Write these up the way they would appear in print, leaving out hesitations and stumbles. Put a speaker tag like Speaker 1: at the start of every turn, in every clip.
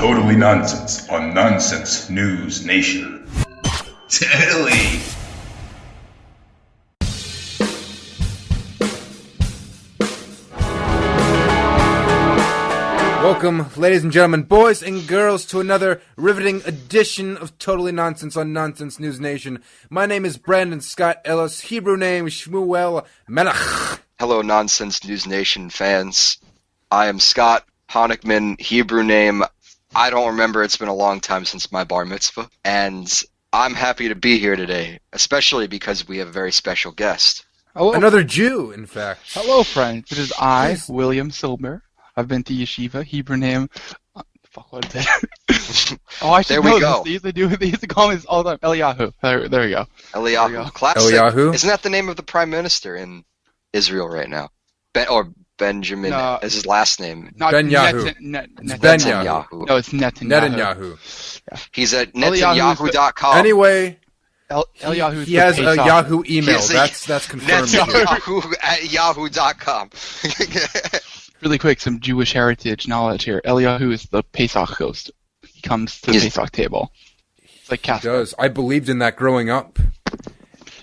Speaker 1: Totally Nonsense on Nonsense News Nation. Totally.
Speaker 2: Welcome, ladies and gentlemen, boys and girls, to another riveting edition of Totally Nonsense on Nonsense News Nation. My name is Brandon Scott Ellis, Hebrew name Shmuel Melech.
Speaker 3: Hello, Nonsense News Nation fans. I am Scott Honickman, Hebrew name. I don't remember, it's been a long time since my bar mitzvah, and I'm happy to be here today, especially because we have a very special guest.
Speaker 4: Hello.
Speaker 2: Another Jew, in fact.
Speaker 4: Hello, friends. It is I, William Silber. I've been to yeshiva, Hebrew name. Fuck, what is it? Oh, I should
Speaker 3: There
Speaker 4: know
Speaker 3: we go.
Speaker 4: this. They used to call me this all the time. Eliyahu. There we go.
Speaker 3: Eliyahu. Classic.
Speaker 2: Eliyahu?
Speaker 3: Isn't that the name of the prime minister in Israel right now? Benjamin is his last name.
Speaker 4: Not
Speaker 2: Benyahu. It's Benyahu.
Speaker 3: Netanyahu.
Speaker 4: No, it's Netanyahu.
Speaker 2: Netanyahu.
Speaker 4: Yeah.
Speaker 3: He's at Netanyahu.com.
Speaker 2: Anyway,
Speaker 4: Eliyahu.
Speaker 2: he has a Yahoo email.
Speaker 3: He's a-
Speaker 2: That's confirmed. here.
Speaker 3: Netanyahu at yahoo.com.
Speaker 4: Really quick, some Jewish heritage knowledge here. Eliyahu is the Pesach host. He comes to the
Speaker 3: Yes.
Speaker 4: Pesach table. It's like
Speaker 2: He
Speaker 4: Casper.
Speaker 2: does. I believed in that growing up.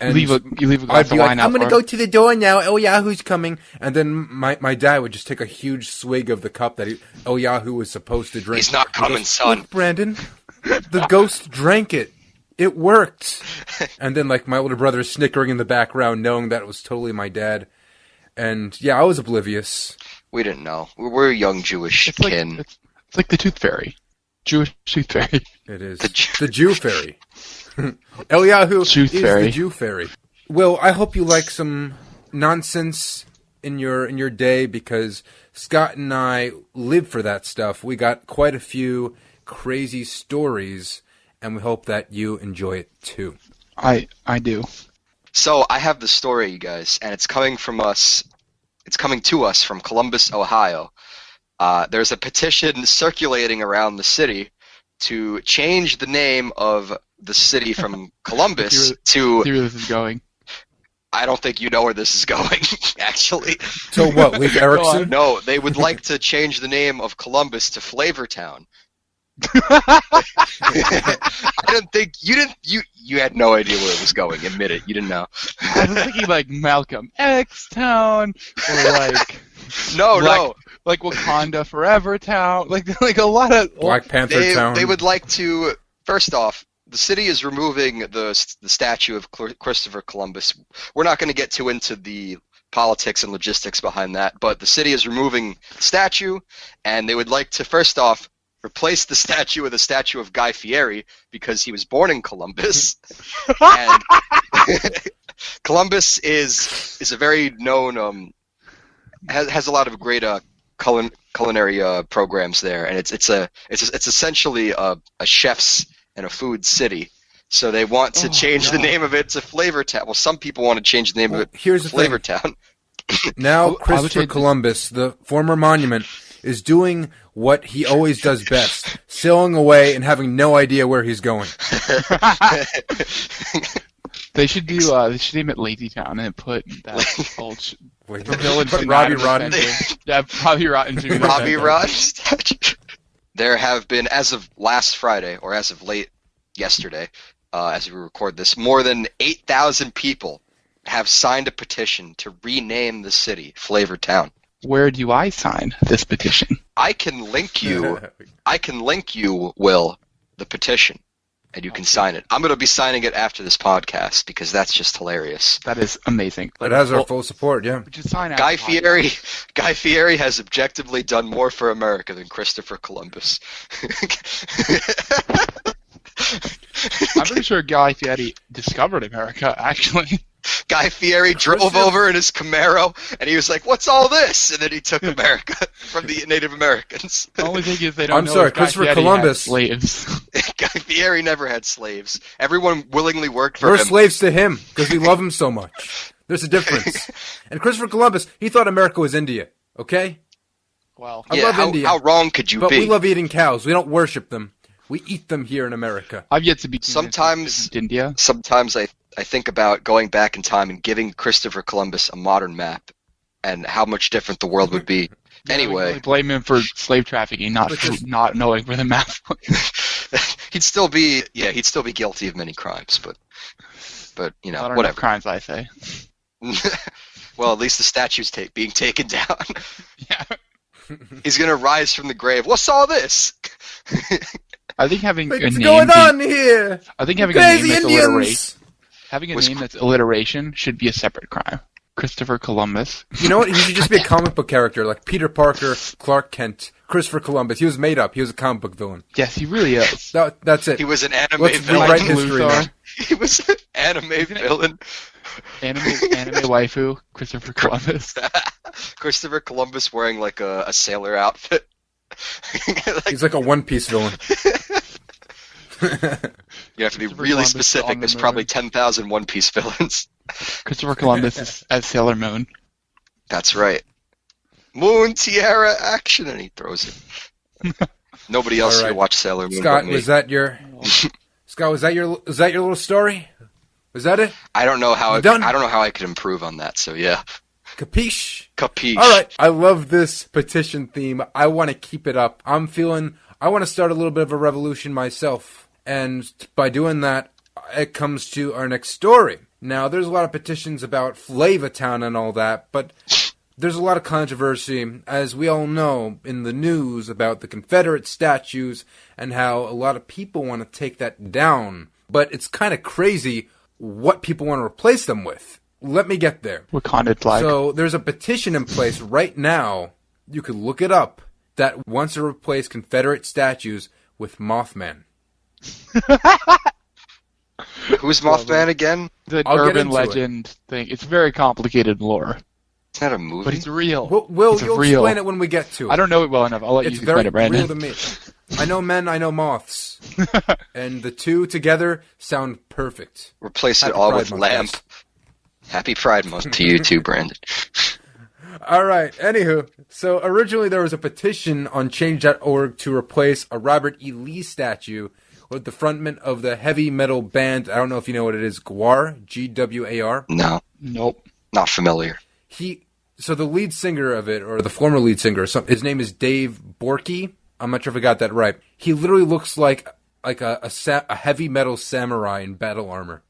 Speaker 2: And
Speaker 4: You leave a glass
Speaker 2: I'd
Speaker 4: of
Speaker 2: be like,
Speaker 4: wine
Speaker 2: I'm
Speaker 4: out
Speaker 2: going to
Speaker 4: for
Speaker 2: go to the door now. Eliyahu's coming. And then my dad would just take a huge swig of the cup that Eliyahu was supposed to drink.
Speaker 3: He's not
Speaker 2: He
Speaker 3: coming,
Speaker 2: goes,
Speaker 3: son.
Speaker 2: "Look, Brandon, the ghost drank it. It worked." And then, like, my older brother is snickering in the background, knowing that it was totally my dad. And, yeah, I was oblivious.
Speaker 3: We didn't know. We're a young Jewish
Speaker 4: It's like,
Speaker 3: kin.
Speaker 4: it's like the Tooth Fairy. Jewish Tooth Fairy.
Speaker 2: It is.
Speaker 3: The
Speaker 2: The Jew fairy. Eliyahu
Speaker 4: Tooth
Speaker 2: is
Speaker 4: fairy.
Speaker 2: the Jew fairy. Well, I hope you like some nonsense in your day, because Scott and I live for that stuff. We got quite a few crazy stories, and we hope that you enjoy it too.
Speaker 4: I do.
Speaker 3: So I have the story, you guys, and it's coming from us. It's coming to us from Columbus, Ohio. There's a petition circulating around the city to change the name of the city from Columbus to.
Speaker 4: See where this is going.
Speaker 3: I don't think you know where this is going, actually.
Speaker 2: So what, Leif Erikson?
Speaker 3: No, they would like to change the name of Columbus to Flavortown. I don't think you had no idea where it was going. Admit it, you didn't know.
Speaker 4: I was thinking like Malcolm X Town, or like
Speaker 3: No.
Speaker 4: like Wakanda Forever Town, like a lot of
Speaker 2: Black Panther Town.
Speaker 3: They would like to. First off, the city is removing the statue of Christopher Columbus. We're not going to get too into the politics and logistics behind that, but the city is removing the statue, and they would like to first off replace the statue with a statue of Guy Fieri because he was born in Columbus. And Columbus is a very known has a lot of great culinary programs there, and it's essentially a chef's and a food city. So they want to change the name of it to Flavortown. Well, some people want to change the name of it
Speaker 2: Here's
Speaker 3: to
Speaker 2: the thing.
Speaker 3: Flavortown.
Speaker 2: Now,
Speaker 4: I would
Speaker 2: Christopher
Speaker 4: change-
Speaker 2: Columbus, the former monument, is doing what he always does best, sailing away and having no idea where he's going.
Speaker 4: They should name it Lazy Town and put that old the villain
Speaker 2: Put
Speaker 4: from
Speaker 2: Robbie
Speaker 4: Adam
Speaker 2: Rotten.
Speaker 4: Adventure. Yeah, Robbie Rotten. should be
Speaker 3: Robbie
Speaker 4: that.
Speaker 3: Rod statue. There have been, as of last Friday, or as of late yesterday, as we record this, more than 8,000 people have signed a petition to rename the city Flavortown.
Speaker 4: Where do I sign this petition?
Speaker 3: I can link you, Will, the petition, and you can sign it. I'm going to be signing it after this podcast because that's just hilarious.
Speaker 4: That is amazing.
Speaker 2: It has our full support, yeah.
Speaker 4: Just sign
Speaker 3: Guy
Speaker 4: after the podcast.
Speaker 3: Fieri has objectively done more for America than Christopher Columbus.
Speaker 4: I'm pretty sure Guy Fieri discovered America, actually.
Speaker 3: Guy Fieri drove over in his Camaro, and he was like, "What's all this?" And then he took America from the Native Americans.
Speaker 4: The only thing is they don't
Speaker 2: I'm
Speaker 4: know
Speaker 2: sorry,
Speaker 4: if Guy
Speaker 2: Christopher
Speaker 4: Fieri
Speaker 2: Columbus-
Speaker 4: had slaves.
Speaker 3: Guy Fieri never had slaves. Everyone willingly worked for
Speaker 2: We're
Speaker 3: him.
Speaker 2: slaves to him because we love him so much. There's a difference. And Christopher Columbus, he thought America was India, okay?
Speaker 4: Well,
Speaker 2: I
Speaker 3: Yeah,
Speaker 2: love
Speaker 3: how,
Speaker 2: India,
Speaker 3: how wrong could you
Speaker 2: but
Speaker 3: be?
Speaker 2: we love eating cows. We don't worship them. We eat them here in America.
Speaker 4: I've yet to be
Speaker 3: Sometimes-
Speaker 4: in India.
Speaker 3: Sometimes I think about going back in time and giving Christopher Columbus a modern map and how much different the world would be Anyway.
Speaker 4: really blame him for slave trafficking, not for not knowing where the map was.
Speaker 3: he'd still be guilty of many crimes, but you know,
Speaker 4: Not enough
Speaker 3: whatever.
Speaker 4: crimes, I say.
Speaker 3: Well, at least the statue's being taken down.
Speaker 4: Yeah.
Speaker 3: He's gonna rise from the grave. What's all this?
Speaker 4: I think having a
Speaker 2: What's
Speaker 4: name
Speaker 2: going on here?
Speaker 4: I think having a name
Speaker 2: Crazy
Speaker 4: that's
Speaker 2: Indians!
Speaker 4: alliteration. Having a name that's alliteration should be a separate crime. Christopher Columbus.
Speaker 2: You know what? He should just be a comic book character, like Peter Parker, Clark Kent, Christopher Columbus. He was made up. He was a comic book villain.
Speaker 4: Yes, he really is.
Speaker 2: That's it.
Speaker 3: He was an anime
Speaker 2: Let's
Speaker 3: villain.
Speaker 2: rewrite history now.
Speaker 3: He was an anime villain.
Speaker 4: Anime waifu, Christopher Columbus.
Speaker 3: Christopher Columbus wearing like a sailor outfit.
Speaker 2: He's like a One Piece villain.
Speaker 3: You have to be
Speaker 4: Christopher
Speaker 3: really
Speaker 4: Columbus
Speaker 3: specific.
Speaker 4: on the
Speaker 3: There's
Speaker 4: moon.
Speaker 3: probably 10,000 One Piece villains.
Speaker 4: Christopher Columbus is as Sailor Moon.
Speaker 3: That's right. Moon Tiara action, and he throws it. Nobody else
Speaker 2: All right.
Speaker 3: here watched Sailor Moon.
Speaker 2: Scott,
Speaker 3: but me.
Speaker 2: was that your little story? Was that it?
Speaker 3: I don't know how
Speaker 2: You done?
Speaker 3: I don't know how I could improve on that. So yeah,
Speaker 2: Capiche?
Speaker 3: capiche.
Speaker 2: All right. I love this petition theme. I want to keep it up. I want to start a little bit of a revolution myself. And by doing that, it comes to our next story. Now, there's a lot of petitions about Flavatown and all that, but there's a lot of controversy, as we all know, in the news about the Confederate statues and how a lot of people want to take that down. But it's kind of crazy what people want to replace them with. Let me get there.
Speaker 4: Wakanda flag.
Speaker 2: So there's a petition in place right now, you could look it up, that wants to replace Confederate statues with Mothman.
Speaker 3: Who's Mothman again?
Speaker 4: the
Speaker 2: I'll get
Speaker 4: urban
Speaker 2: into it.
Speaker 4: legend thing. It's very complicated lore,
Speaker 3: It's not a movie.
Speaker 4: but it's real.
Speaker 2: Will
Speaker 4: It's
Speaker 2: you'll
Speaker 4: real.
Speaker 2: explain it when we get to it.
Speaker 4: I don't know it well enough. I'll let
Speaker 2: It's
Speaker 4: you
Speaker 2: very
Speaker 4: explain it,
Speaker 2: real
Speaker 4: Brandon.
Speaker 2: to me. I know men, I know moths. And the two together sound perfect.
Speaker 3: Replace it
Speaker 2: Happy
Speaker 3: all
Speaker 2: Pride
Speaker 3: with
Speaker 2: Month,
Speaker 3: lamp.
Speaker 2: guys.
Speaker 3: Happy Pride Month to you too, Brandon.
Speaker 2: All right. Anywho, so originally there was a petition on change.org to replace a Robert E. Lee statue with the frontman of the heavy metal band. I don't know if you know what it is. Gwar, Gwar.
Speaker 3: No,
Speaker 4: Nope.
Speaker 3: not familiar.
Speaker 2: So the lead singer of it, or the former lead singer, his name is Dave Borkey. I'm not sure if I got that right. He literally looks like a heavy metal samurai in battle armor.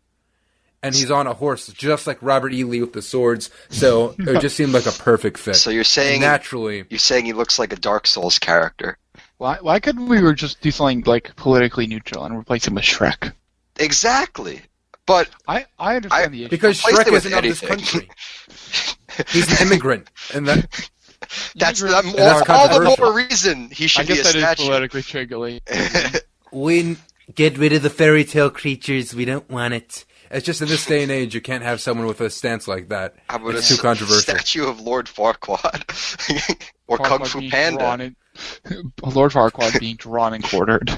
Speaker 2: And he's on a horse, just like Robert E. Lee with the swords. So it just seemed like a perfect fit.
Speaker 3: So you're saying
Speaker 2: naturally,
Speaker 3: he looks like a Dark Souls character?
Speaker 4: Why couldn't we just do something like politically neutral and replace him with Shrek?
Speaker 3: Exactly. But
Speaker 4: I understand the issue.
Speaker 2: because
Speaker 3: Replace
Speaker 2: Shrek
Speaker 3: it with
Speaker 2: isn't of this
Speaker 3: anything.
Speaker 2: country. He's an immigrant, and that
Speaker 3: that's
Speaker 4: Immigrants
Speaker 3: all
Speaker 2: that's
Speaker 3: the
Speaker 2: controversial.
Speaker 3: more reason he
Speaker 4: I
Speaker 3: should be
Speaker 4: guess
Speaker 3: a
Speaker 4: that is
Speaker 3: statue.
Speaker 4: politically triggering.
Speaker 2: we get rid of the fairy tale creatures. We don't want it. It's just in this day and age, you can't have someone with a stance like that.
Speaker 3: How about
Speaker 2: It's
Speaker 3: a
Speaker 2: too controversial.
Speaker 3: statue of Lord Farquaad or Kung
Speaker 4: Farquaad
Speaker 3: Fu
Speaker 4: being
Speaker 3: Panda?
Speaker 4: drawn in- Lord Farquaad being drawn and quartered.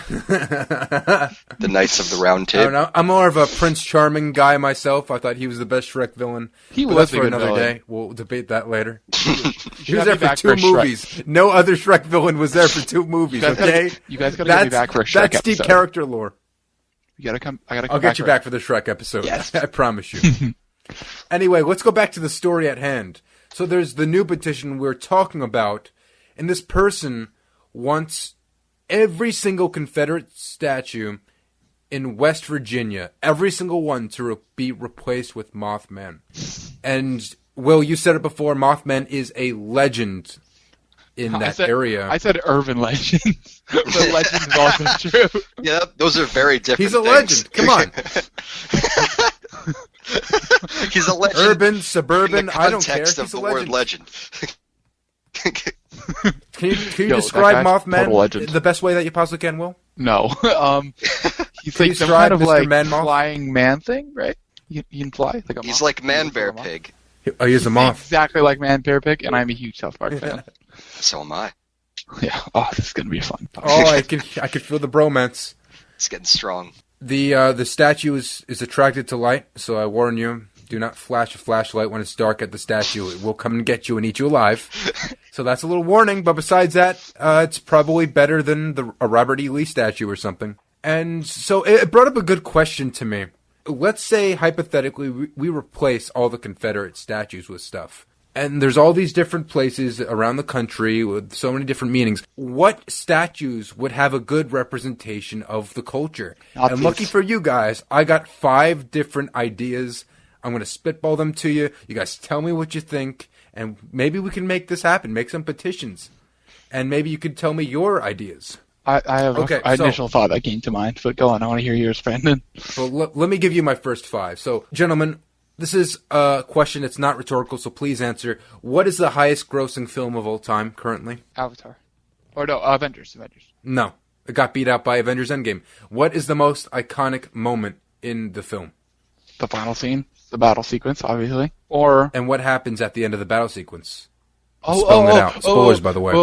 Speaker 3: The Knights of the Round
Speaker 2: I
Speaker 3: Table.
Speaker 2: don't know. I'm more of a Prince Charming guy myself. I thought he was the best Shrek villain.
Speaker 4: He
Speaker 2: But
Speaker 4: was
Speaker 2: that's
Speaker 4: a
Speaker 2: for
Speaker 4: good
Speaker 2: another
Speaker 4: villain.
Speaker 2: day. We'll debate that later.
Speaker 4: You
Speaker 2: He
Speaker 4: should
Speaker 2: was
Speaker 4: have
Speaker 2: there
Speaker 4: me
Speaker 2: for
Speaker 4: back
Speaker 2: two
Speaker 4: for a Shrek.
Speaker 2: movies. No other Shrek villain was there for two movies.
Speaker 4: guys
Speaker 2: Okay,
Speaker 4: You guys gotta get me back for a Shrek
Speaker 2: that's
Speaker 4: episode.
Speaker 2: deep character lore.
Speaker 4: I gotta come
Speaker 2: I'll get you back for the Shrek episode.
Speaker 3: Yes.
Speaker 2: I promise you. Anyway, let's go back to the story at hand. So there's the new petition we're talking about, and this person wants every single Confederate statue in West Virginia, every single one, to be replaced with Mothman. And, Will, you said it before, Mothman is a legend in that area.
Speaker 4: I said urban legends, but legend is also true.
Speaker 3: Yeah, those are very different.
Speaker 2: He's a
Speaker 3: things.
Speaker 2: legend. Come on.
Speaker 3: He's a legend.
Speaker 2: Urban,
Speaker 3: in
Speaker 2: suburban,
Speaker 3: the
Speaker 2: I don't care.
Speaker 3: context
Speaker 2: He's
Speaker 3: of
Speaker 2: a
Speaker 3: the word
Speaker 2: legend.
Speaker 3: legend.
Speaker 2: Can you
Speaker 4: Yo,
Speaker 2: describe
Speaker 4: that guy's total
Speaker 2: Mothman
Speaker 4: legend.
Speaker 2: the best way that you possibly can, Will?
Speaker 4: No, he's
Speaker 2: Can you
Speaker 4: like some
Speaker 2: describe
Speaker 4: kind of
Speaker 2: Mr.
Speaker 4: like
Speaker 2: Man-Moth?
Speaker 4: flying man thing, right? You can fly like a
Speaker 3: He's
Speaker 4: moth?
Speaker 3: like Man
Speaker 4: Like
Speaker 3: Bear
Speaker 4: a moth?
Speaker 3: Pig.
Speaker 2: Oh, he's a moth.
Speaker 4: Exactly like Man Bear Pig, and I'm a huge South Park fan.
Speaker 3: So am I.
Speaker 4: Yeah. Oh, this is gonna be fun.
Speaker 2: Oh, I can feel the bromance.
Speaker 3: It's getting strong.
Speaker 2: The statue is attracted to light, so I warn you, do not flash a flashlight when it's dark at the statue. It will come and get you and eat you alive. So that's a little warning, but besides that, it's probably better than a Robert E. Lee statue or something. And so it brought up a good question to me. Let's say, hypothetically, we replace all the Confederate statues with stuff. And there's all these different places around the country with so many different meanings. What statues would have a good representation of the culture?
Speaker 4: Nazis.
Speaker 2: And lucky for you guys, I got 5 different ideas. I'm going to spitball them to you. You guys tell me what you think, and maybe we can make this happen. Make some petitions. And maybe you could tell me your ideas.
Speaker 4: I have an initial thought that came to mind, but go on. I want to hear yours, Brandon.
Speaker 2: Well, let me give you my first 5. So, gentlemen, this is a question that's not rhetorical, so please answer. What is the highest grossing film of all time currently?
Speaker 4: Avatar. Or no, Avengers.
Speaker 2: No. It got beat out by Avengers Endgame. What is the most iconic moment in the film?
Speaker 4: The final scene, the battle sequence, obviously. Or
Speaker 2: And what happens at the end of the battle sequence? Spelling it out. Spoilers, by the way.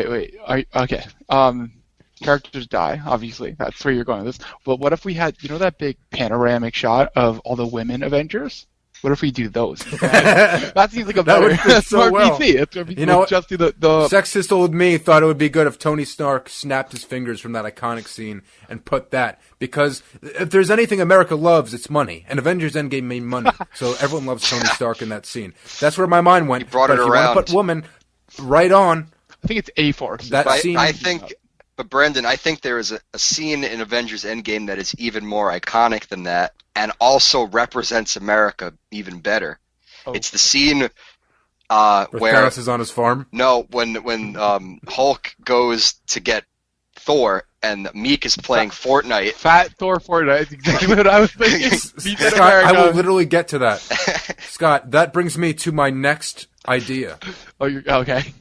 Speaker 4: Wait. Okay. Characters die, obviously. That's where you're going with this. But what if we had, that big panoramic shot of all the women Avengers? What if we do those? That seems like a better.
Speaker 2: That would fit so
Speaker 4: smart
Speaker 2: well.
Speaker 4: PC. It's smart PC.
Speaker 2: You know what?
Speaker 4: Just do the
Speaker 2: Sexist old me thought it would be good if Tony Stark snapped his fingers from that iconic scene and put that. Because if there's anything America loves, it's money. And Avengers Endgame made money. So everyone loves Tony Stark in that scene. That's where my mind went.
Speaker 3: You brought it
Speaker 2: if
Speaker 3: around.
Speaker 2: You want to put woman, right on.
Speaker 4: I think it's A-Force.
Speaker 2: That scene.
Speaker 3: But Brandon, I think there is a scene in Avengers Endgame that is even more iconic than that, and also represents America even better.
Speaker 4: Oh.
Speaker 3: It's the scene
Speaker 2: Where
Speaker 3: where
Speaker 2: Thanos is on his farm.
Speaker 3: no, when Hulk goes to get Thor and Meek is playing Fortnite.
Speaker 4: Fat Thor Fortnite is exactly what I was thinking.
Speaker 2: Scott, I will literally get to that. Scott, that brings me to my next idea.
Speaker 4: Oh, you're okay.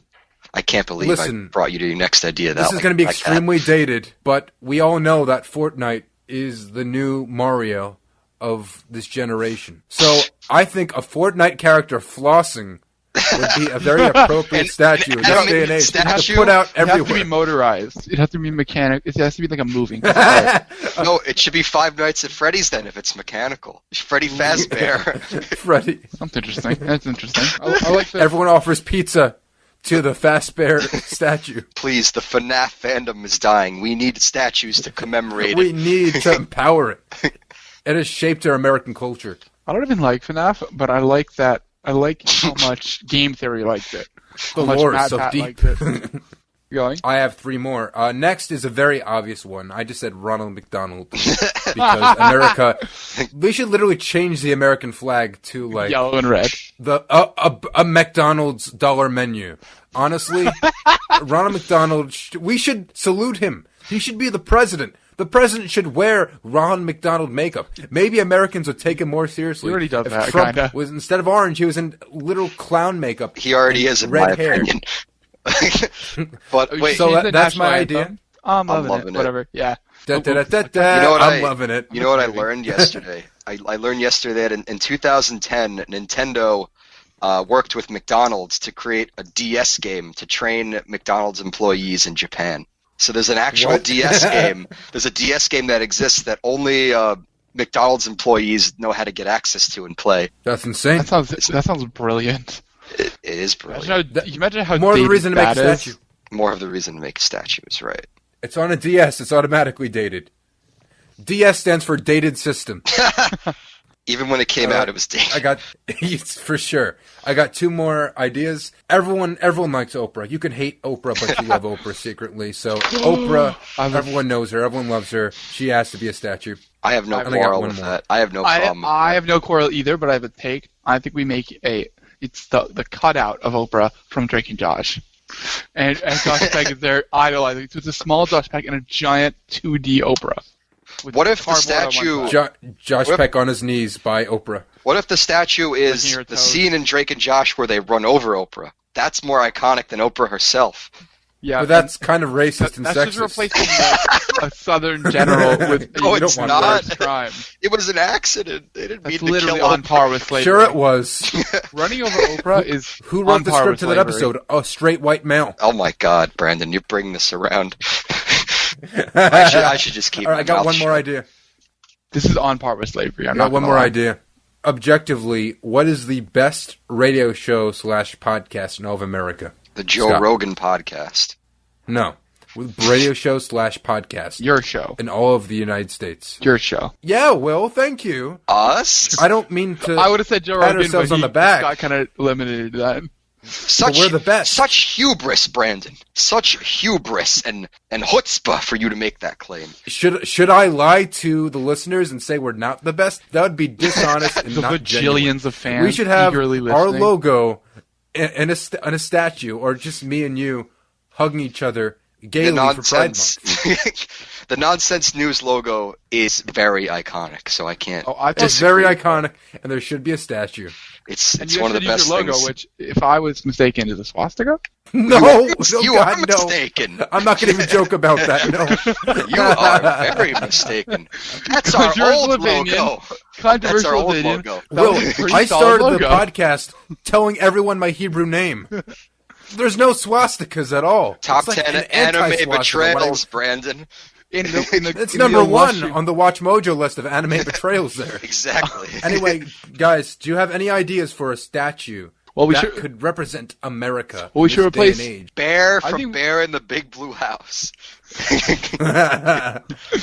Speaker 3: I can't believe
Speaker 2: Listen,
Speaker 3: I brought you to your next idea.
Speaker 2: This is going to be extremely dated, but we all know that Fortnite is the new Mario of this generation. So I think a Fortnite character flossing would be a very appropriate statue in this day and age to put out
Speaker 4: It has to
Speaker 2: everywhere.
Speaker 4: be motorized. It has to be mechanic. It has to be like a moving.
Speaker 3: No, it should be Five Nights at Freddy's then if it's mechanical. Freddy Fazbear.
Speaker 2: Freddy.
Speaker 4: That's interesting. That's interesting. I like that.
Speaker 2: Everyone offers pizza to the Fazbear statue.
Speaker 3: Please, the FNAF fandom is dying. We need statues to commemorate
Speaker 2: We
Speaker 3: it.
Speaker 2: need to empower it. It has shaped our American culture.
Speaker 4: I don't even like FNAF, but I like that. I like how much game theory likes it.
Speaker 2: The
Speaker 4: How much
Speaker 2: lore is
Speaker 4: Mad
Speaker 2: so
Speaker 4: Pat
Speaker 2: deep.
Speaker 4: likes it. Going?
Speaker 2: I have 3 more. Next is a very obvious one. I just said Ronald McDonald because America. We should literally change the American flag to like
Speaker 4: Yellow and red.
Speaker 2: the a McDonald's dollar menu. Honestly, Ronald McDonald. We should salute him. He should be the president. The president should wear Ronald McDonald makeup. Maybe Americans would take him more seriously.
Speaker 4: He already does
Speaker 2: if
Speaker 4: that,
Speaker 2: Trump
Speaker 4: kinda.
Speaker 2: was instead of orange, he was in little clown makeup.
Speaker 3: He already
Speaker 2: and
Speaker 3: is, in
Speaker 2: red
Speaker 3: my
Speaker 2: hair.
Speaker 3: opinion. But wait,
Speaker 2: So
Speaker 4: Change the
Speaker 2: that's my
Speaker 4: national
Speaker 2: idea.
Speaker 4: anthem. I'm loving
Speaker 3: loving
Speaker 4: it.
Speaker 3: it.
Speaker 4: Whatever. Yeah.
Speaker 2: Da, da, da, da, da.
Speaker 3: You know what
Speaker 2: I'm loving it.
Speaker 3: You know what I learned yesterday? I learned yesterday that in 2010, Nintendo worked with McDonald's to create a DS game to train McDonald's employees in Japan. So there's an actual
Speaker 2: What?
Speaker 3: DS game. There's a DS game that exists that only McDonald's employees know how to get access to and play.
Speaker 2: That's insane.
Speaker 4: That sounds brilliant.
Speaker 3: It is brilliant.
Speaker 4: Imagine how
Speaker 2: More of the
Speaker 4: dated
Speaker 2: reason to make a
Speaker 4: that is.
Speaker 2: statue.
Speaker 3: More of the reason to make statues, right?
Speaker 2: It's on a DS. It's automatically dated. DS stands for dated system.
Speaker 3: Even when it came out, it was dated.
Speaker 2: I got it's for sure. I got 2 more ideas. Everyone likes Oprah. You can hate Oprah, but you love Oprah secretly. So Oprah, everyone knows her. Everyone loves her. She has to be a statue.
Speaker 3: I have no
Speaker 2: And I got
Speaker 3: quarrel
Speaker 2: one
Speaker 3: with
Speaker 2: more.
Speaker 3: that. I have no problem.
Speaker 4: I have no quarrel either, but I have a take. I think we make it's the cutout of Oprah from Drake and Josh. And Josh Peck is there idolizing. So it's a small Josh Peck and a giant 2D Oprah. With
Speaker 3: What if the
Speaker 4: cardboard on one
Speaker 3: statue-
Speaker 4: side.
Speaker 2: Josh
Speaker 3: What-
Speaker 2: Peck on his knees by Oprah.
Speaker 3: What if the statue is
Speaker 4: Licking her
Speaker 3: the
Speaker 4: toes.
Speaker 3: scene in Drake and Josh where they run over Oprah? That's more iconic than Oprah herself.
Speaker 4: Yeah,
Speaker 2: But that's kind of racist and
Speaker 4: that's
Speaker 2: sexist.
Speaker 4: just replacing a Southern general with
Speaker 3: No,
Speaker 4: a
Speaker 3: it's
Speaker 2: want
Speaker 3: not.
Speaker 4: worse crime.
Speaker 3: It was an accident. They didn't
Speaker 4: That's
Speaker 3: mean to
Speaker 4: literally
Speaker 3: kill
Speaker 4: on
Speaker 3: Oprah.
Speaker 4: par with slavery.
Speaker 2: Sure it was.
Speaker 4: Running over Oprah is
Speaker 2: Who
Speaker 4: on
Speaker 2: wrote the
Speaker 4: par
Speaker 2: script
Speaker 4: with
Speaker 2: to that
Speaker 4: slavery.
Speaker 2: episode? A straight white male.
Speaker 3: Oh my God, Brandon, you're bringing this around. I should just keep.
Speaker 2: All right, I
Speaker 3: my
Speaker 2: got
Speaker 3: mouth
Speaker 2: one more
Speaker 3: shut.
Speaker 2: idea.
Speaker 4: This is on par with slavery. I'm
Speaker 2: I
Speaker 4: not
Speaker 2: got one
Speaker 4: gonna
Speaker 2: more
Speaker 4: lie.
Speaker 2: idea. Objectively, what is the best radio show / podcast in all of America?
Speaker 3: The Joe
Speaker 2: Scott.
Speaker 3: Rogan podcast.
Speaker 2: No. With radio show / podcast.
Speaker 4: Your show.
Speaker 2: In all of the United States.
Speaker 4: Your show.
Speaker 2: Yeah, Will, thank you.
Speaker 3: Us?
Speaker 2: I don't mean to
Speaker 4: I would have said Joe
Speaker 2: pat
Speaker 4: Rogan,
Speaker 2: ourselves
Speaker 4: but
Speaker 2: on
Speaker 4: he
Speaker 2: the back.
Speaker 4: got kind of eliminated that.
Speaker 2: We're the best.
Speaker 3: Such hubris, Brandon. Such hubris and chutzpah for you to make that claim.
Speaker 2: Should I lie to the listeners and say we're not the best? That would be dishonest and
Speaker 4: The
Speaker 2: not genuine.
Speaker 4: bajillions of fans
Speaker 2: We should have
Speaker 4: eagerly
Speaker 2: our
Speaker 4: listening.
Speaker 2: logo in a statue, or just me and you hugging each other gaily for Pride Month.
Speaker 3: The Nonsense News logo is very iconic, so I can't.
Speaker 4: Oh, I
Speaker 2: It's very iconic, and there should be a statue.
Speaker 3: It's
Speaker 4: And you
Speaker 3: one of
Speaker 4: should
Speaker 3: the
Speaker 4: use
Speaker 3: best
Speaker 4: your logo,
Speaker 3: things.
Speaker 4: which, if I was mistaken, is a swastika.
Speaker 2: No,
Speaker 3: You
Speaker 2: no,
Speaker 3: are
Speaker 2: God, no.
Speaker 3: mistaken.
Speaker 2: I'm not going to even joke about that. No.
Speaker 3: You are very mistaken. That's our
Speaker 4: Controversial
Speaker 3: old
Speaker 4: opinion.
Speaker 3: logo. That's our
Speaker 4: Controversial
Speaker 3: old
Speaker 4: opinion.
Speaker 3: logo.
Speaker 4: That
Speaker 2: Will,
Speaker 4: was a pretty
Speaker 2: I
Speaker 4: solid
Speaker 2: started the
Speaker 4: logo.
Speaker 2: podcast telling everyone my Hebrew name. There's no swastikas at all.
Speaker 3: Top
Speaker 2: It's like
Speaker 3: 10
Speaker 2: an
Speaker 3: anime
Speaker 2: anti-swastika.
Speaker 3: Betrayals, Brandon.
Speaker 2: It's number one on the Watch Mojo list of anime betrayals there.
Speaker 3: Exactly.
Speaker 2: Anyway, guys, do you have any ideas for a statue
Speaker 4: Well, we
Speaker 2: that
Speaker 4: should-
Speaker 2: could represent America
Speaker 4: Well, we
Speaker 2: in
Speaker 4: should
Speaker 2: this day
Speaker 4: replace-
Speaker 2: and age?
Speaker 3: Bear
Speaker 4: I
Speaker 3: from
Speaker 4: think-
Speaker 3: Bear in the Big Blue House.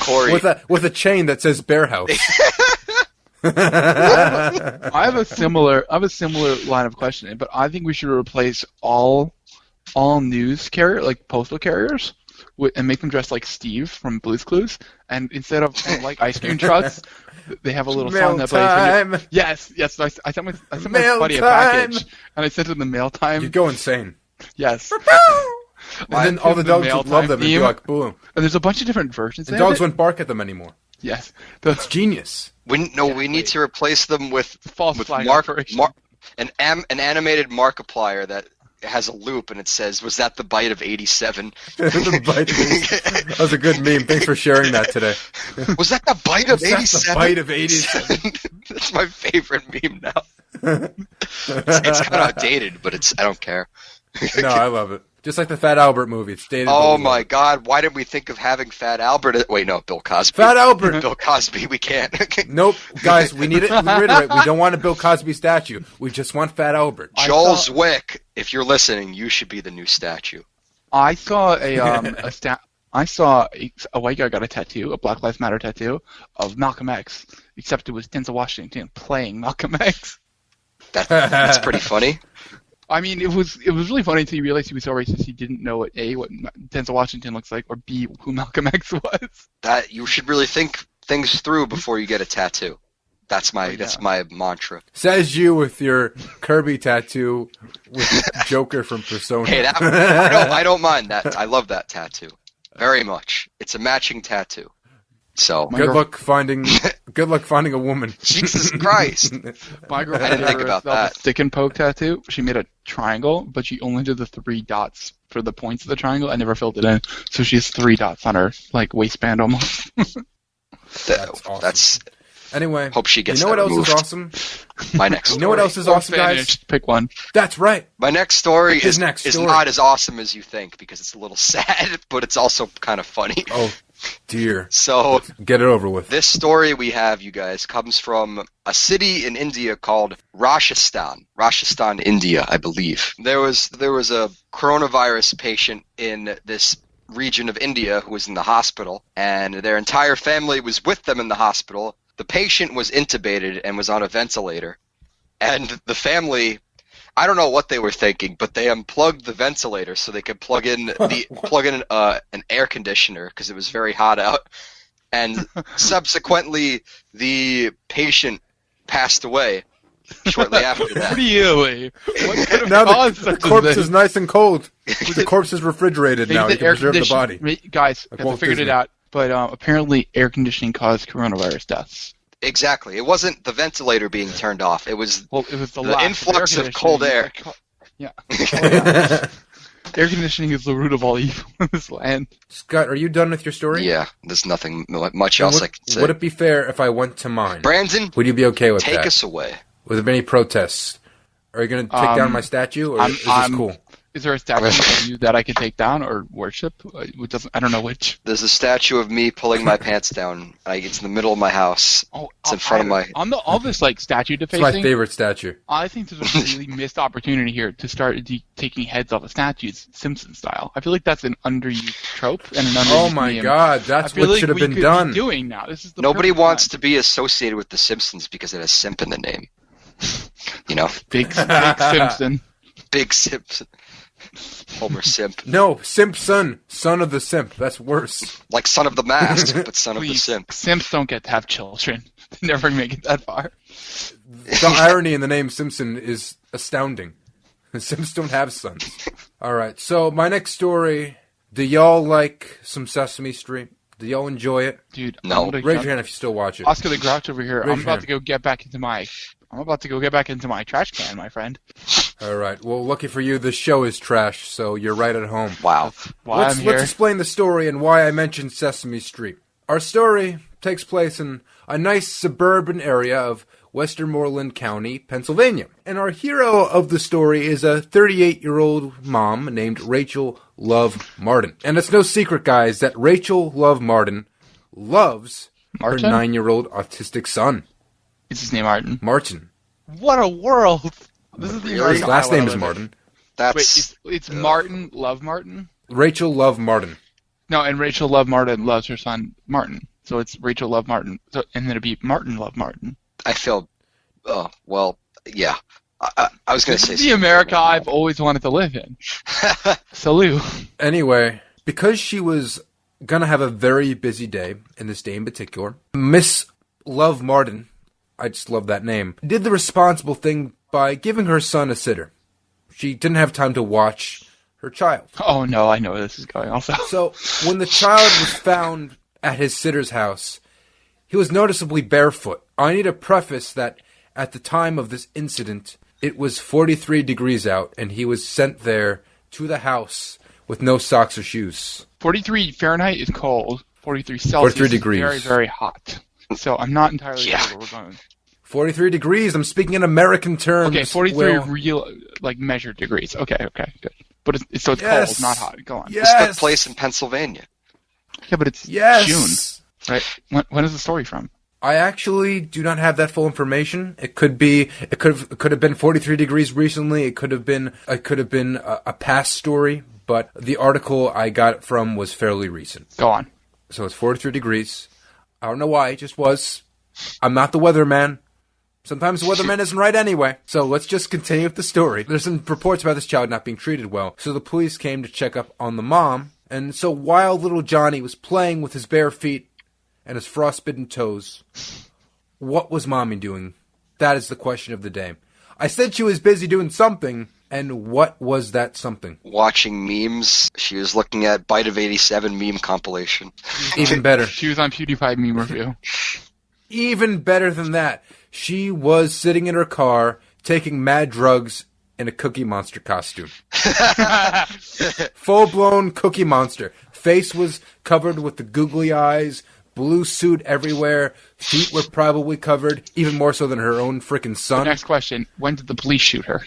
Speaker 3: Corey.
Speaker 2: with a chain that says Bear House.
Speaker 4: I have a similar line of questioning, but I think we should replace all news carrier, like postal carriers, and make them dress like Steve from Blue's Clues. And instead of like ice cream trucks, they have a little
Speaker 2: Mail
Speaker 4: song that plays. when
Speaker 2: time.
Speaker 4: Yes. I sent my
Speaker 2: Mail
Speaker 4: buddy a
Speaker 2: time.
Speaker 4: package, and I sent him the mail time.
Speaker 2: You'd go insane.
Speaker 4: Yes.
Speaker 2: And then all the
Speaker 4: the
Speaker 2: dogs
Speaker 4: mail
Speaker 2: would love
Speaker 4: time
Speaker 2: them and be
Speaker 4: theme.
Speaker 2: like, boom.
Speaker 4: And there's a bunch of different versions.
Speaker 2: And
Speaker 4: of
Speaker 2: dogs
Speaker 4: it.
Speaker 2: wouldn't bark at them anymore.
Speaker 4: Yes.
Speaker 2: It's genius.
Speaker 3: We need to replace them with
Speaker 4: False flag
Speaker 3: mark,
Speaker 4: operation.
Speaker 3: an animated Markiplier that has a loop and it says, "Was that the bite of '87?"
Speaker 2: The bite of that was a good meme. Thanks for sharing that today.
Speaker 3: Was that the bite of
Speaker 2: Was that the
Speaker 3: '87?
Speaker 2: bite of 87?
Speaker 3: That's my favorite meme now. It's kind of outdated, but I don't care.
Speaker 2: No, I love it. Just like the Fat Albert movie. It's dated. but
Speaker 3: Oh
Speaker 2: we
Speaker 3: my
Speaker 2: love it.
Speaker 3: God! Why didn't we think of having Fat Albert? Wait, no, Bill Cosby.
Speaker 2: Fat Albert!
Speaker 3: Bill Cosby. We can't.
Speaker 2: Nope. Guys, we need it. We reiterate. We don't want a Bill Cosby statue. We just want Fat Albert.
Speaker 3: Joel Zwick, if you're listening, you should be the new statue.
Speaker 4: I saw I saw a white guy got a tattoo, a Black Lives Matter tattoo of Malcolm X, except it was Denzel Washington playing Malcolm X.
Speaker 3: That's pretty funny.
Speaker 4: I mean, it was really funny until you realize he was so racist he didn't know what Denzel Washington looks like, or B, who Malcolm X was.
Speaker 3: That you should really think things through before you get a tattoo. That's my mantra.
Speaker 2: Says you with your Kirby tattoo with Joker from Persona.
Speaker 3: Hey, I don't mind that. I love that tattoo very much. It's a matching tattoo. So
Speaker 2: Good luck finding a woman.
Speaker 3: Jesus Christ.
Speaker 4: My girlfriend
Speaker 3: I didn't think
Speaker 4: did
Speaker 3: about
Speaker 4: herself
Speaker 3: that.
Speaker 4: a stick and poke tattoo. She made a triangle, but she only did the 3 dots for the points of the triangle. I never filled it in, so she has 3 dots on her waistband almost.
Speaker 2: That's awesome.
Speaker 3: Anyway, hope she gets
Speaker 2: You know what
Speaker 3: that
Speaker 2: else
Speaker 3: removed.
Speaker 2: is awesome?
Speaker 3: My next
Speaker 2: You know what else is awesome, guys?
Speaker 4: Finished. Pick one.
Speaker 2: That's right.
Speaker 3: My next story
Speaker 2: His
Speaker 3: is
Speaker 2: next
Speaker 3: is
Speaker 2: story.
Speaker 3: not as awesome as you think because it's a little sad, but it's also kind of funny.
Speaker 2: Oh, dear.
Speaker 3: So
Speaker 2: Get it over with.
Speaker 3: this story we have, you guys, comes from a city in India called Rajasthan, India, I believe. There was a coronavirus patient in this region of India who was in the hospital, and their entire family was with them in the hospital. The patient was intubated and was on a ventilator, and the family, I don't know what they were thinking, but they unplugged the ventilator so they could plug in an air conditioner because it was very hot out. And subsequently, the patient passed away shortly after that.
Speaker 4: Really? What could have
Speaker 2: Now
Speaker 4: caused
Speaker 2: the
Speaker 4: such a
Speaker 2: corpse
Speaker 4: thing?
Speaker 2: is nice and cold. The corpse is refrigerated
Speaker 4: They
Speaker 2: now. You
Speaker 4: did
Speaker 2: can preserve the body.
Speaker 4: Guys,
Speaker 2: Like
Speaker 4: I
Speaker 2: Walt
Speaker 4: figured
Speaker 2: Disney.
Speaker 4: it out. But apparently, air conditioning caused coronavirus deaths.
Speaker 3: Exactly. It wasn't the ventilator being turned off. It was
Speaker 4: Well, it was the
Speaker 3: The
Speaker 4: lack
Speaker 3: influx
Speaker 4: air
Speaker 3: of cold
Speaker 4: conditioning.
Speaker 3: air.
Speaker 4: Yeah. Air conditioning is the root of all evil in this land.
Speaker 2: Scott, are you done with your story?
Speaker 3: yeah. There's nothing much
Speaker 2: Then
Speaker 3: else I can say.
Speaker 2: would it be fair if I went to mine?
Speaker 3: Brandon,
Speaker 2: Would you be okay with
Speaker 3: take
Speaker 2: that?
Speaker 3: us away.
Speaker 2: Would there be any protests? Are you going to take down my statue, or is this cool?
Speaker 4: Is there a statue of you that I can take down or worship? I don't know which.
Speaker 3: There's a statue of me pulling my pants down. It's in the middle of my house.
Speaker 4: Oh,
Speaker 3: It's in front of my...
Speaker 4: On all this like statue
Speaker 2: It's
Speaker 4: defacing.
Speaker 2: my favorite statue.
Speaker 4: I think there's a really missed opportunity here to start taking heads off of statues, Simpson style. I feel like that's an underused trope and an underused
Speaker 2: Oh my
Speaker 4: meme.
Speaker 2: god, that's
Speaker 4: I feel
Speaker 2: what
Speaker 4: like
Speaker 2: should have
Speaker 4: we
Speaker 2: been
Speaker 4: could
Speaker 2: done.
Speaker 4: Be doing now. This is the
Speaker 3: Nobody
Speaker 4: perfect
Speaker 3: wants
Speaker 4: time.
Speaker 3: to be associated with The Simpsons because it has simp in the name. You know?
Speaker 4: Big Simpson.
Speaker 3: Big Simpson. Homer Simp.
Speaker 2: No, Simpson, son of the simp. That's worse.
Speaker 3: Like Son of the Mask, but Son of the
Speaker 4: Please,
Speaker 3: Simp.
Speaker 4: Simps don't get to have children. They never make it that far.
Speaker 2: The irony in the name Simpson is astounding. Simps don't have sons. All right, so my next story. Do y'all like some Sesame Street? Do y'all enjoy it?
Speaker 4: Dude,
Speaker 3: No.
Speaker 2: Raise your hand if you still watch it.
Speaker 4: Oscar the Grouch over here.
Speaker 2: Raise
Speaker 4: I'm
Speaker 2: your
Speaker 4: about
Speaker 2: hand.
Speaker 4: to go get back into my trash can, my friend.
Speaker 2: All right. Well, lucky for you, this show is trash, so you're right at home.
Speaker 3: Wow.
Speaker 4: Why I'm here.
Speaker 2: Let's explain the story and why I mentioned Sesame Street. Our story takes place in a nice suburban area of Westmoreland County, Pennsylvania. And our hero of the story is a 38-year-old mom named Rachel Love Martin. And it's no secret, guys, that Rachel Love Martin loves
Speaker 4: Martin?
Speaker 2: her 9-year-old autistic son,
Speaker 4: Is his name Martin?
Speaker 2: Martin.
Speaker 4: What a world! This is the
Speaker 3: Really?
Speaker 4: American
Speaker 2: His last
Speaker 4: I
Speaker 2: name
Speaker 4: wanna
Speaker 2: is
Speaker 4: live in.
Speaker 2: Martin.
Speaker 3: That's...
Speaker 4: Wait, it's Martin Love Martin?
Speaker 2: Rachel Love Martin.
Speaker 4: No, and Rachel Love Martin loves her son Martin. So it's Rachel Love Martin. So, and then it'd be Martin Love Martin.
Speaker 3: I feel... Oh, well, yeah. I was going to say...
Speaker 4: This is the America I've always wanted to live in. Salute.
Speaker 2: Anyway, because she was gonna have a very busy day, in this day in particular, Miss Love Martin, I just love that name, did the responsible thing by giving her son a sitter. She didn't have time to watch her child.
Speaker 4: Oh no, I know where this is going also.
Speaker 2: So, when the child was found at his sitter's house, he was noticeably barefoot. I need to preface that at the time of this incident, it was 43 degrees out, and he was sent there to the house with no socks or shoes.
Speaker 4: 43 Fahrenheit is cold. 43 Celsius
Speaker 2: 43 degrees.
Speaker 4: is very, very hot. So I'm not entirely
Speaker 3: Yeah.
Speaker 4: sure where we're going.
Speaker 2: 43 degrees, I'm speaking in American terms.
Speaker 4: Okay, 43
Speaker 2: Will.
Speaker 4: real, like, measured degrees. Okay, good. But so it's
Speaker 2: Yes.
Speaker 4: cold, not hot. Go on.
Speaker 2: Yes.
Speaker 3: This took place in Pennsylvania.
Speaker 4: Yeah, but it's
Speaker 2: Yes.
Speaker 4: June, right? When is the story from?
Speaker 2: I actually do not have that full information. It could have been 43 degrees recently. It could have been a past story, but the article I got it from was fairly recent.
Speaker 4: Go on.
Speaker 2: So it's 43 degrees. I don't know why, it just was. I'm not the weatherman. Sometimes the weatherman isn't right anyway. So let's just continue with the story. There's some reports about this child not being treated well. So the police came to check up on the mom. And so while little Johnny was playing with his bare feet and his frostbitten toes, what was mommy doing? That is the question of the day. I said she was busy doing something, and what was that something?
Speaker 3: Watching memes. She was looking at Bite of 87 meme compilation.
Speaker 2: Even better.
Speaker 4: She was on PewDiePie meme review.
Speaker 2: Even better than that, she was sitting in her car taking mad drugs in a Cookie Monster costume. Full-blown Cookie Monster. Face was covered with the googly eyes, blue suit everywhere, feet were probably covered, even more so than her own freaking son.
Speaker 4: Next question: when did the police shoot her?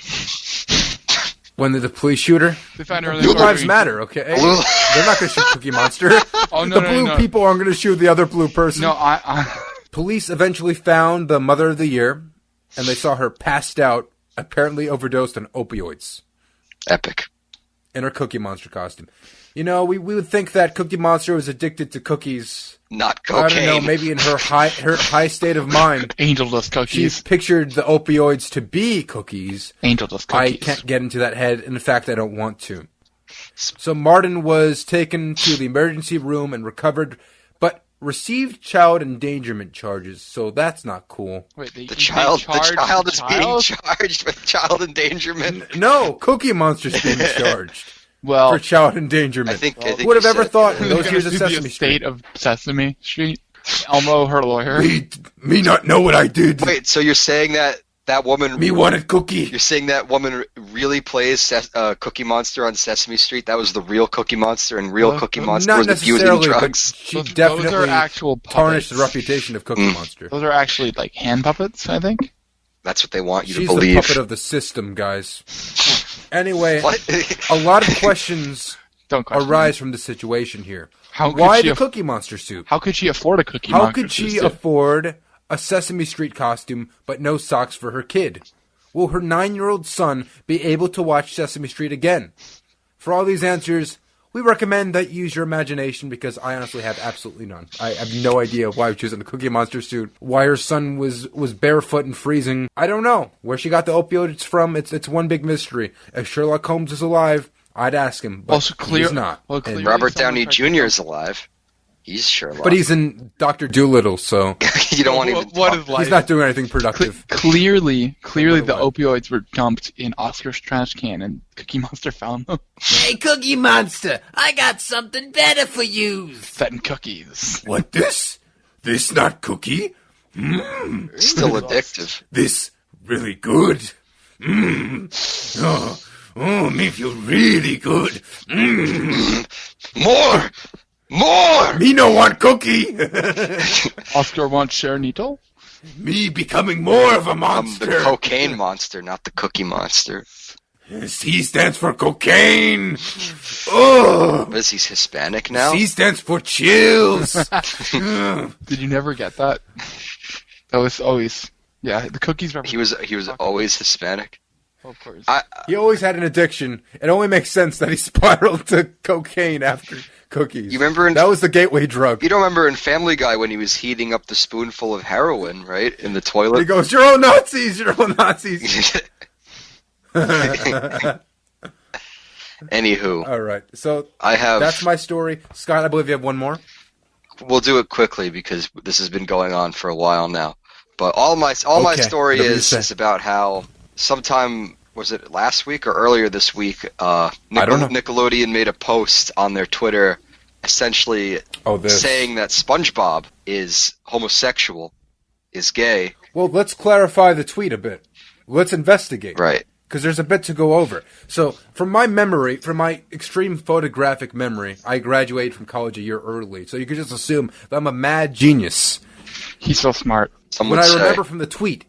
Speaker 2: When did the police shoot her?
Speaker 4: They found her in the
Speaker 2: Blue
Speaker 4: car
Speaker 2: lives
Speaker 4: doing-
Speaker 2: matter, okay? They're not going to shoot Cookie Monster.
Speaker 4: Oh no,
Speaker 2: The blue people aren't going to shoot the other blue person.
Speaker 4: No, I
Speaker 2: Police eventually found the mother of the year, and they saw her passed out, apparently overdosed on opioids,
Speaker 3: Epic.
Speaker 2: in her Cookie Monster costume. You know, we would think that Cookie Monster was addicted to cookies.
Speaker 3: Not
Speaker 2: I don't know,
Speaker 3: cocaine.
Speaker 2: maybe in her high state of mind,
Speaker 4: angel dust
Speaker 2: she
Speaker 4: cookies.
Speaker 2: pictured the opioids to be cookies.
Speaker 4: Angel dust
Speaker 2: I
Speaker 4: cookies.
Speaker 2: can't get into that head. In fact, I don't want to. So Martin was taken to the emergency room and recovered, but received child endangerment charges. So that's not cool.
Speaker 4: Wait,
Speaker 3: The child is being charged with child endangerment.
Speaker 2: No, Cookie Monster's being charged
Speaker 4: Well,
Speaker 2: for child endangerment.
Speaker 3: I think
Speaker 2: Who would have
Speaker 3: you
Speaker 2: ever
Speaker 3: said-
Speaker 2: thought in
Speaker 4: they're
Speaker 2: those
Speaker 4: gonna
Speaker 2: years of
Speaker 4: sue the
Speaker 2: Sesame
Speaker 4: estate
Speaker 2: Street?
Speaker 4: of Sesame Street. Elmo, her lawyer.
Speaker 2: Me not know what I did.
Speaker 3: Wait, so you're saying that woman...
Speaker 2: Me wanted cookie.
Speaker 3: You're saying that woman really plays Cookie Monster on Sesame Street? That was the real Cookie Monster, and real Cookie Monster
Speaker 2: Not
Speaker 3: was abusing
Speaker 2: necessarily, but
Speaker 3: drugs?
Speaker 2: she
Speaker 4: Those are
Speaker 2: definitely
Speaker 4: actual
Speaker 2: tarnished the
Speaker 4: puppets.
Speaker 2: reputation of Cookie Monster.
Speaker 4: Those are actually like hand puppets, I think.
Speaker 3: That's what they want you
Speaker 2: She's
Speaker 3: to
Speaker 2: the
Speaker 3: believe.
Speaker 2: puppet of the system, guys. Anyway,
Speaker 3: What?
Speaker 2: a lot of questions
Speaker 4: Don't question
Speaker 2: arise
Speaker 4: me.
Speaker 2: from the situation here.
Speaker 4: How could
Speaker 2: Why
Speaker 4: she
Speaker 2: the
Speaker 4: aff-
Speaker 2: Cookie Monster suit?
Speaker 4: How could she afford a Cookie
Speaker 2: How
Speaker 4: Monster
Speaker 2: could she
Speaker 4: suit?
Speaker 2: afford a Sesame Street costume but no socks for her kid? Will her 9-year-old son be able to watch Sesame Street again? For all these answers, we recommend that you use your imagination because I honestly have absolutely none. I have no idea why she was in the Cookie Monster suit, why her son was barefoot and freezing. I don't know where she got the opioids from. It's one big mystery. If Sherlock Holmes is alive, I'd ask him, but
Speaker 4: Also
Speaker 2: he's not.
Speaker 4: Well,
Speaker 2: And-
Speaker 4: clearly
Speaker 3: Robert
Speaker 4: someone
Speaker 3: Downey
Speaker 4: tried to
Speaker 3: Jr. is alive. He's Sherlock.
Speaker 2: but he's in Dr. Dolittle, so
Speaker 3: you don't want to even
Speaker 4: What
Speaker 3: talk.
Speaker 4: is life?
Speaker 2: he's not doing anything productive.
Speaker 4: Clearly, the
Speaker 2: What?
Speaker 4: opioids were dumped in Oscar's trash can, and Cookie Monster found them.
Speaker 5: Hey, Cookie Monster, I got something better for you.
Speaker 4: Fettin' cookies.
Speaker 2: What this? This not cookie?
Speaker 3: Still addictive.
Speaker 2: This really good. Oh, me feel really good.
Speaker 3: More!
Speaker 2: Me no want cookie.
Speaker 4: Oscar wants Sharonito?
Speaker 2: Me becoming more of a
Speaker 3: I'm
Speaker 2: monster.
Speaker 3: the cocaine monster, not the cookie monster.
Speaker 2: C stands for cocaine. Oh,
Speaker 3: What is he, Hispanic now?
Speaker 2: C stands for chills.
Speaker 4: Did you never get that? That was always... Yeah, the cookies represent...
Speaker 3: He was always Hispanic.
Speaker 4: Of course.
Speaker 2: He always had an addiction. It only makes sense that he spiraled to cocaine after cookies.
Speaker 3: You remember
Speaker 2: that was the gateway drug.
Speaker 3: You don't remember in Family Guy when he was heating up the spoonful of heroin, right? In the
Speaker 2: He
Speaker 3: toilet?
Speaker 2: goes, "You're all Nazis. You're all Nazis."
Speaker 3: Anywho,
Speaker 2: All right. So
Speaker 3: I have...
Speaker 2: that's my story. Scott, I believe you have one more.
Speaker 3: We'll do it quickly because this has been going on for a while now. But all my
Speaker 2: Okay,
Speaker 3: story
Speaker 2: whatever you
Speaker 3: is
Speaker 2: say.
Speaker 3: about how sometime, was it last week or earlier this week,
Speaker 2: I don't know.
Speaker 3: Nickelodeon made a post on their Twitter essentially
Speaker 2: This.
Speaker 3: saying that SpongeBob is homosexual, is gay.
Speaker 2: Well, let's clarify the tweet a bit. Let's investigate.
Speaker 3: Right.
Speaker 2: Because there's a bit to go over. So, from my memory, from my extreme photographic memory, I graduated from college a year early. So you could just assume that I'm a mad genius.
Speaker 4: He's so smart.
Speaker 3: Some
Speaker 2: What
Speaker 3: would
Speaker 2: I
Speaker 3: say.
Speaker 2: remember from the tweet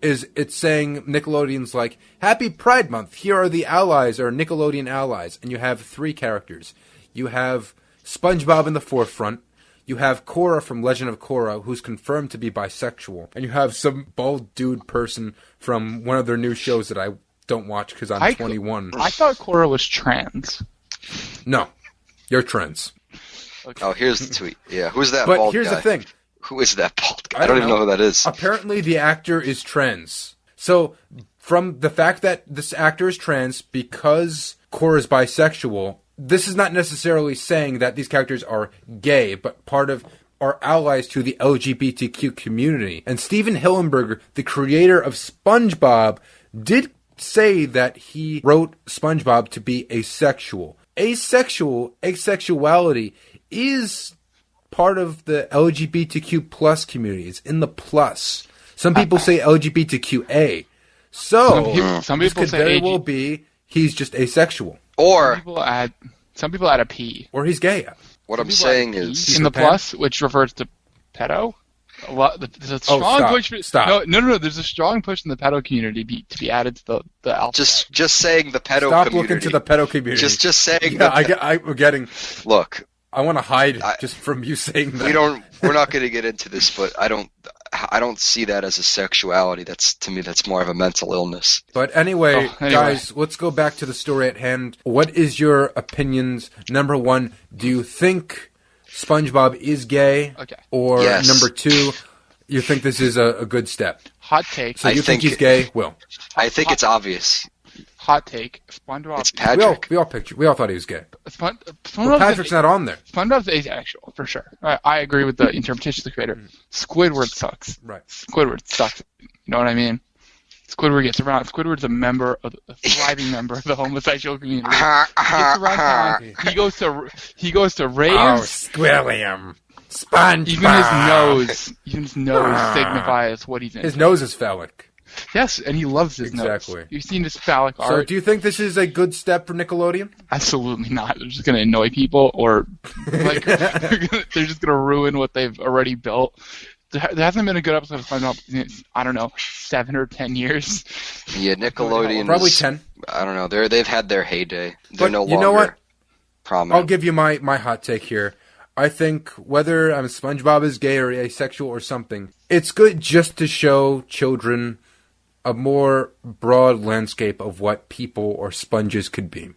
Speaker 2: is it's saying Nickelodeon's like, Happy Pride Month. Here are the allies, or Nickelodeon allies. And you have 3 characters. You have SpongeBob in the forefront. You have Korra from Legend of Korra, who's confirmed to be bisexual. And you have some bald dude person from one of their new shows that I don't watch because I'm 21.
Speaker 4: I thought Korra was trans.
Speaker 2: No. You're trans.
Speaker 3: Oh, here's the tweet. Yeah, who's that
Speaker 2: But
Speaker 3: bald
Speaker 2: here's
Speaker 3: guy?
Speaker 2: the thing.
Speaker 3: Who is that bald guy?
Speaker 2: I
Speaker 3: I don't
Speaker 2: don't
Speaker 3: even know
Speaker 2: know.
Speaker 3: who that is.
Speaker 2: Apparently, the actor is trans. So, from the fact that this actor is trans because Korra is bisexual, this is not necessarily saying that these characters are gay, but part of are allies to the LGBTQ community. And Steven Hillenberger, the creator of SpongeBob, did say that he wrote SpongeBob to be asexual. Asexuality is part of the LGBTQ plus community. It's in the plus. Some people say LGBTQA. So
Speaker 4: Some
Speaker 2: this
Speaker 4: people
Speaker 2: could
Speaker 4: say
Speaker 2: very
Speaker 4: AG.
Speaker 2: well be he's just asexual,
Speaker 3: Or
Speaker 4: Some people add a P.
Speaker 2: or he's gay.
Speaker 3: what I'm
Speaker 4: People add a
Speaker 3: saying
Speaker 4: P
Speaker 3: is,
Speaker 4: in the
Speaker 2: Japan.
Speaker 4: plus, which refers to pedo. There's a strong
Speaker 2: stop,
Speaker 4: push.
Speaker 2: stop.
Speaker 4: No. There's a strong push in the pedo community to be added to the alphabet.
Speaker 3: just saying the pedo
Speaker 2: Stop
Speaker 3: community.
Speaker 2: looking to the pedo community.
Speaker 3: Just saying.
Speaker 2: yeah, I'm getting.
Speaker 3: Look,
Speaker 2: I want to hide just from you saying that.
Speaker 3: we're not going to get into this, but I don't see that as a sexuality. To me, that's more of a mental illness.
Speaker 2: But anyway,
Speaker 4: Anyway.
Speaker 2: guys, let's go back to the story at hand. What is your opinions? Number 1, do you think SpongeBob is gay?
Speaker 4: Okay.
Speaker 2: Or
Speaker 3: Yes.
Speaker 2: number 2, you think this is a good step?
Speaker 4: Hot take.
Speaker 2: So
Speaker 3: I
Speaker 2: you think
Speaker 3: think-
Speaker 2: he's gay? Will.
Speaker 3: I think it's obvious.
Speaker 4: Hot take. SpongeBob.
Speaker 3: It's
Speaker 2: We all,
Speaker 3: Patrick.
Speaker 2: we all thought he was gay.
Speaker 4: SpongeBob's
Speaker 2: Well, Patrick's not on there.
Speaker 4: SpongeBob's asexual for sure. I agree with the interpretation of the creator. Squidward sucks.
Speaker 2: Right.
Speaker 4: Squidward sucks. You know what I mean? Squidward gets around. Squidward's a thriving member of the homosexual community. He gets around town. He goes to
Speaker 2: Oh,
Speaker 4: raves.
Speaker 2: Squilliam. SpongeBob.
Speaker 4: Even his nose signifies what he's in.
Speaker 2: His nose is phallic.
Speaker 4: Yes, and he loves his
Speaker 2: Exactly.
Speaker 4: nose. You've seen his phallic
Speaker 2: So
Speaker 4: art.
Speaker 2: do you think this is a good step for Nickelodeon?
Speaker 4: Absolutely not. They're just going to annoy people, or like they're just going to ruin what they've already built. there hasn't been a good episode of SpongeBob in, I don't know, 7 or 10 years.
Speaker 3: Yeah, Nickelodeon.
Speaker 2: Probably 10.
Speaker 3: I don't know. They've had their heyday. They're
Speaker 2: But
Speaker 3: no
Speaker 2: you
Speaker 3: longer
Speaker 2: know what?
Speaker 3: prominent.
Speaker 2: I'll give you my hot take here. I think whether SpongeBob is gay or asexual or something, it's good just to show children a more broad landscape of what people or sponges could be.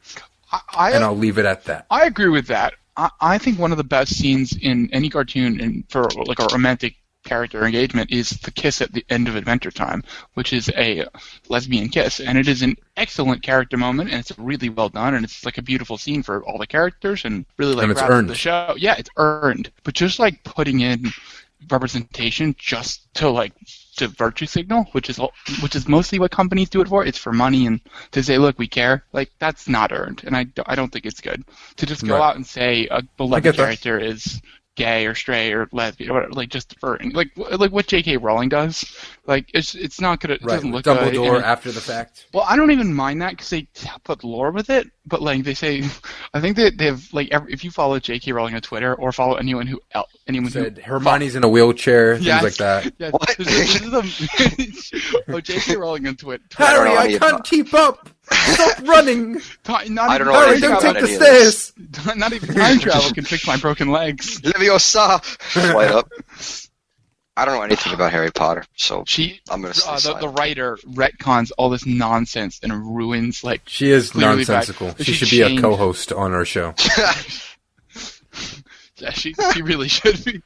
Speaker 2: And I'll leave it at that.
Speaker 4: I agree with that. I think one of the best scenes in any cartoon and for like a romantic character engagement is the kiss at the end of Adventure Time, which is a lesbian kiss, and it is an excellent character moment, and it's really well done, and it's like a beautiful scene for all the characters, and really like
Speaker 2: it's
Speaker 4: wraps up
Speaker 2: earned.
Speaker 4: the show. Yeah, it's earned, but just like putting in representation just to like to virtue signal, which is mostly what companies do it for. It's for money and to say, look, we care. Like that's not earned, and I don't think it's good to just go out and say a beloved character is gay or straight or lesbian or whatever, like just for like what J.K. Rowling does. Like it's not gonna. It doesn't look
Speaker 2: Dumbledore
Speaker 4: good.
Speaker 2: after the fact.
Speaker 4: Well, I don't even mind that because they put lore with it. But like they say, I think they have like if you follow J.K. Rowling on Twitter or follow anyone who
Speaker 2: Said Hermione's in a wheelchair, things
Speaker 4: Yes.
Speaker 2: like that.
Speaker 4: Yes,
Speaker 3: What?
Speaker 4: this is J.K. Rowling on Twitter.
Speaker 2: Harry,
Speaker 3: know
Speaker 2: I
Speaker 3: any
Speaker 2: can't
Speaker 3: about-
Speaker 2: keep up. Stop running.
Speaker 3: I don't know
Speaker 2: Harry,
Speaker 3: anything
Speaker 2: don't
Speaker 3: about
Speaker 2: take the
Speaker 3: any of this.
Speaker 2: stairs.
Speaker 4: Not even time travel can fix my broken legs.
Speaker 3: Leviosa! Light up. I don't know anything about Harry Potter, so I'm going to stay
Speaker 4: The
Speaker 3: silent.
Speaker 4: writer retcons all this nonsense and ruins like.
Speaker 2: She is
Speaker 4: Clearly bad.
Speaker 2: nonsensical.
Speaker 4: But
Speaker 2: She
Speaker 4: she
Speaker 2: should be a
Speaker 4: changed.
Speaker 2: co-host on our show.
Speaker 4: Yeah, she really should be.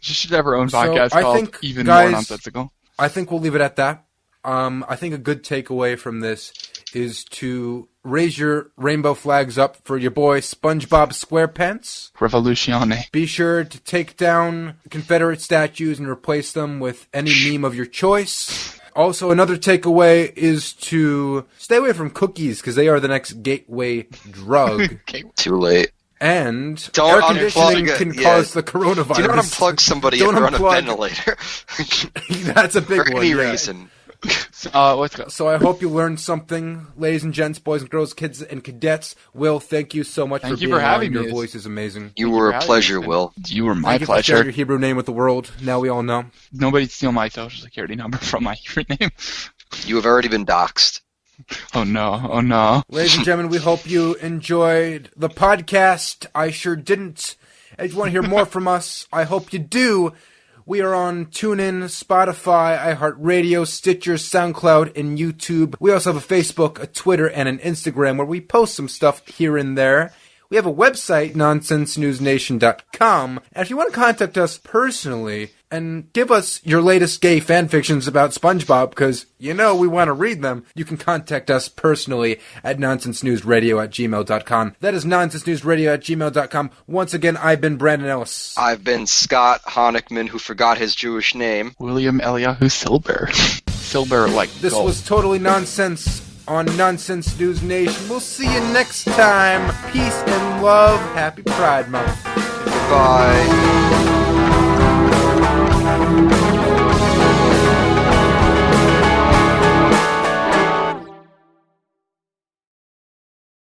Speaker 4: She should have her own
Speaker 2: So,
Speaker 4: podcast
Speaker 2: I
Speaker 4: called
Speaker 2: think,
Speaker 4: Even
Speaker 2: guys,
Speaker 4: More Nonsensical.
Speaker 2: I think we'll leave it at that. I think a good takeaway from this is to raise your rainbow flags up for your boy SpongeBob SquarePants.
Speaker 4: Revolutione.
Speaker 2: Be sure to take down Confederate statues and replace them with any meme of your choice. Also, another takeaway is to stay away from cookies because they are the next gateway drug.
Speaker 4: Okay.
Speaker 3: Too late.
Speaker 2: And
Speaker 3: Don't
Speaker 2: air
Speaker 3: unplug
Speaker 2: conditioning
Speaker 3: it,
Speaker 2: can
Speaker 3: yeah.
Speaker 2: cause the coronavirus.
Speaker 3: Do you not unplug somebody if
Speaker 2: Don't
Speaker 3: they're on a
Speaker 2: unplug.
Speaker 3: ventilator?
Speaker 2: That's a big
Speaker 3: For
Speaker 2: one.
Speaker 3: any
Speaker 2: yeah.
Speaker 3: reason.
Speaker 4: Let's go.
Speaker 2: So I hope you learned something, ladies and gents, boys and girls, kids and cadets. Will, thank you so much
Speaker 4: Thank
Speaker 2: for
Speaker 4: you
Speaker 2: being
Speaker 4: for having
Speaker 2: on.
Speaker 4: me.
Speaker 2: Your voice is amazing.
Speaker 3: You were a
Speaker 4: having
Speaker 3: pleasure,
Speaker 4: me.
Speaker 3: Will.
Speaker 4: You were my
Speaker 2: Thank you for sharing
Speaker 4: pleasure.
Speaker 2: your Hebrew name with the world. Now we all know.
Speaker 4: Nobody steal my social security number from my name.
Speaker 3: You have already been doxxed.
Speaker 4: Oh no! Oh no!
Speaker 2: Ladies and gentlemen, we hope you enjoyed the podcast. I sure didn't. If you want to hear more from us, I hope you do. We are on TuneIn, Spotify, iHeartRadio, Stitcher, SoundCloud, and YouTube. We also have a Facebook, a Twitter, and an Instagram where we post some stuff here and there. We have a website, nonsensenewsnation.com. And if you want to contact us personally and give us your latest gay fanfictions about SpongeBob, because you know we want to read them, you can contact us personally at nonsensenewsradio@gmail.com. That is nonsensenewsradio@gmail.com. Once again, I've been Brandon Ellis.
Speaker 3: I've been Scott Honickman, who forgot his Jewish name.
Speaker 4: William Eliyahu Silber. Silber like
Speaker 2: This
Speaker 4: gold.
Speaker 2: was Totally Nonsense on Nonsense News Nation. We'll see you next time. Peace and love. Happy Pride Month.
Speaker 3: Goodbye.